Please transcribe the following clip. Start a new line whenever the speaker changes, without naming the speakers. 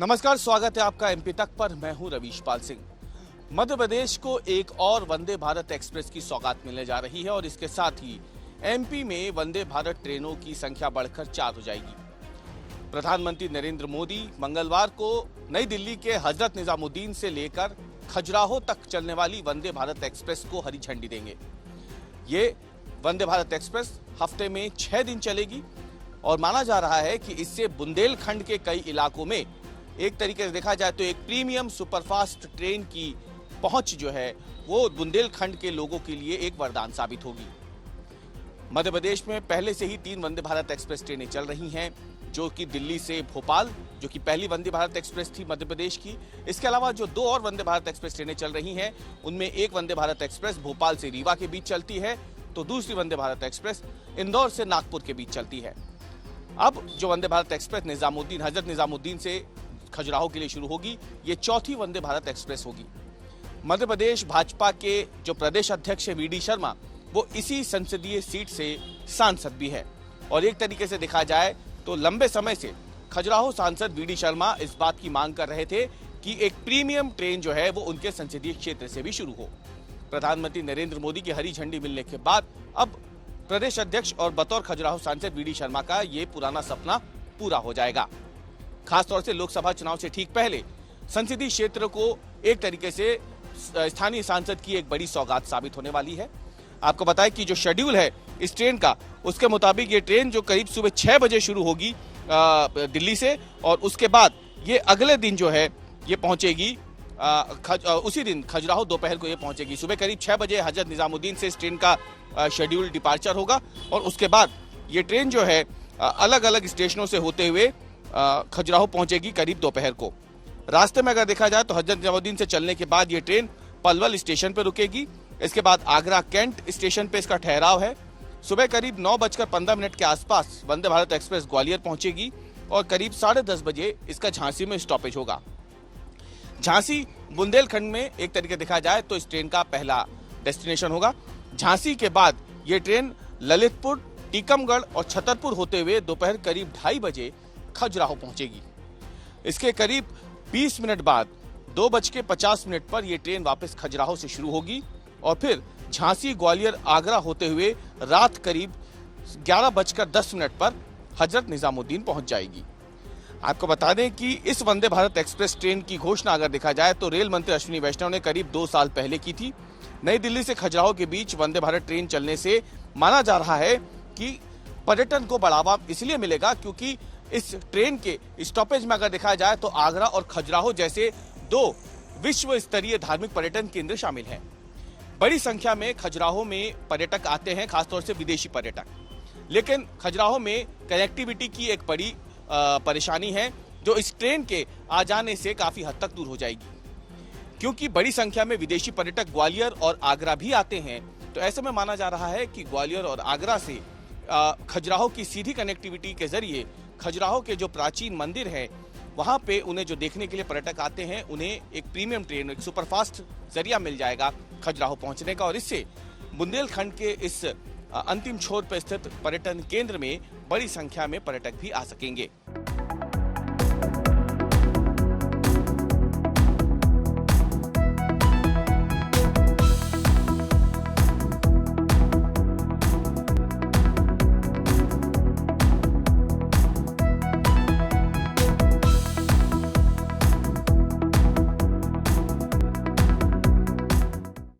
नमस्कार, स्वागत है आपका एमपी तक पर। मैं हूं रवीश पाल सिंह। मध्य प्रदेश को एक और वंदे भारत एक्सप्रेस की सौगात मिलने जा रही है और इसके साथ ही एमपी में वंदे भारत ट्रेनों की संख्या बढ़कर 4 हो जाएगी। प्रधानमंत्री नरेंद्र मोदी मंगलवार को नई दिल्ली के हजरत निजामुद्दीन से लेकर खजुराहो तक चलने वाली वंदे भारत एक्सप्रेस को हरी झंडी देंगे। ये वंदे भारत एक्सप्रेस हफ्ते में 6 दिन चलेगी और माना जा रहा है कि इससे बुंदेलखंड के कई इलाकों में एक तरीके से देखा जाए तो एक प्रीमियम सुपरफास्ट ट्रेन की पहुंच जो है वो बुंदेलखंड के लोगों के लिए एक वरदान साबित होगी। मध्य प्रदेश में पहले से ही 3 वंदे भारत एक्सप्रेस ट्रेनें चल रही हैं, जो कि दिल्ली से भोपाल, जो कि पहली वंदे भारत एक्सप्रेस थी मध्य प्रदेश की। इसके अलावा जो 2 और वंदे भारत एक्सप्रेस ट्रेनें चल रही हैं, उनमें एक वंदे भारत एक्सप्रेस भोपाल से रीवा के बीच चलती है, तो दूसरी वंदे भारत एक्सप्रेस इंदौर से नागपुर के बीच चलती है। अब जो वंदे भारत एक्सप्रेस हजरत निजामुद्दीन से खजुराहो के लिए शुरू होगी, ये 4थी वंदे भारत एक्सप्रेस होगी। मध्य प्रदेश भाजपा के जो प्रदेश अध्यक्ष है वी.डी. शर्मा, वो इसी संसदीय सीट से सांसद भी है और एक तरीके से देखा जाए तो लंबे समय से खजुराहो सांसद वी.डी. शर्मा इस बात की मांग कर रहे थे कि एक प्रीमियम ट्रेन जो है वो उनके संसदीय क्षेत्र से भी शुरू हो। प्रधानमंत्री नरेंद्र मोदी की हरी झंडी मिलने के बाद अब प्रदेश अध्यक्ष और बतौर खजुराहो सांसद वी.डी. शर्मा का ये पुराना सपना पूरा हो जाएगा। खासतौर से लोकसभा चुनाव से ठीक पहले संसदीय क्षेत्र को एक तरीके से स्थानीय सांसद की एक बड़ी सौगात साबित होने वाली है। आपको बताएं कि जो शेड्यूल है इस ट्रेन का, उसके मुताबिक ये ट्रेन जो करीब सुबह 6 बजे शुरू होगी दिल्ली से, और उसके बाद ये अगले दिन जो है ये पहुंचेगी उसी दिन खजुराहो दोपहर को ये पहुंचेगी। सुबह करीब 6 बजे हजरत निजामुद्दीन से इस ट्रेन का शेड्यूल डिपार्चर होगा और उसके बाद ये ट्रेन जो है अलग अलग स्टेशनों से होते हुए खजुराहो पहुंचेगी करीब दोपहर को। रास्ते में अगर देखा जाए तो हजरत निजामुद्दीन से चलने के बाद ये ट्रेन पलवल स्टेशन पर रुकेगी। इसके बाद आगरा कैंट स्टेशन पे इसका ठहराव है। सुबह करीब 9:15 के आसपास वंदे भारत एक्सप्रेस ग्वालियर पहुंचेगी और करीब 10:30 बजे इसका झांसी में स्टॉपेज होगा। झांसी बुंदेलखंड में एक तरीके देखा जाए तो इस ट्रेन का पहला डेस्टिनेशन होगा। झांसी के बाद ये ट्रेन ललितपुर, टीकमगढ़ और छतरपुर होते हुए दोपहर करीब 2:30 बजे खजुराहो पहुंचेगी। इसके करीब 20 मिनट बाद 2:50 पर यह ट्रेन वापस खजुराहो से शुरू होगी और फिर झांसी, ग्वालियर, आगरा होते हुए रात करीब 11:10 पर हजरत निजामुद्दीन पहुंच जाएगी। आपको बता दें कि इस वंदे भारत एक्सप्रेस ट्रेन की घोषणा अगर देखा जाए तो रेल मंत्री अश्विनी वैष्णव ने करीब 2 साल पहले की थी। नई दिल्ली से खजुराहो के बीच वंदे भारत ट्रेन चलने से माना जा रहा है कि पर्यटन को बढ़ावा इसलिए मिलेगा क्योंकि इस ट्रेन के स्टॉपेज में अगर देखा जाए तो आगरा और खजुराहो जैसे 2 विश्व स्तरीय धार्मिक पर्यटन केंद्र शामिल हैं। बड़ी संख्या में खजुराहो में पर्यटक आते हैं, खासतौर से विदेशी पर्यटक। लेकिन खजुराहो में कनेक्टिविटी की एक बड़ी परेशानी है जो इस ट्रेन के आ जाने से काफी हद तक दूर हो जाएगी, क्योंकि बड़ी संख्या में विदेशी पर्यटक ग्वालियर और आगरा भी आते हैं। तो ऐसे में माना जा रहा है कि ग्वालियर और आगरा से खजुराहो की सीधी कनेक्टिविटी के जरिए खजुराहो के जो प्राचीन मंदिर है वहां पे उन्हें जो देखने के लिए पर्यटक आते हैं, उन्हें एक प्रीमियम ट्रेन, एक सुपरफास्ट जरिया मिल जाएगा खजुराहो पहुंचने का, और इससे बुंदेलखंड के इस अंतिम छोर पर स्थित पर्यटन केंद्र में बड़ी संख्या में पर्यटक भी आ सकेंगे।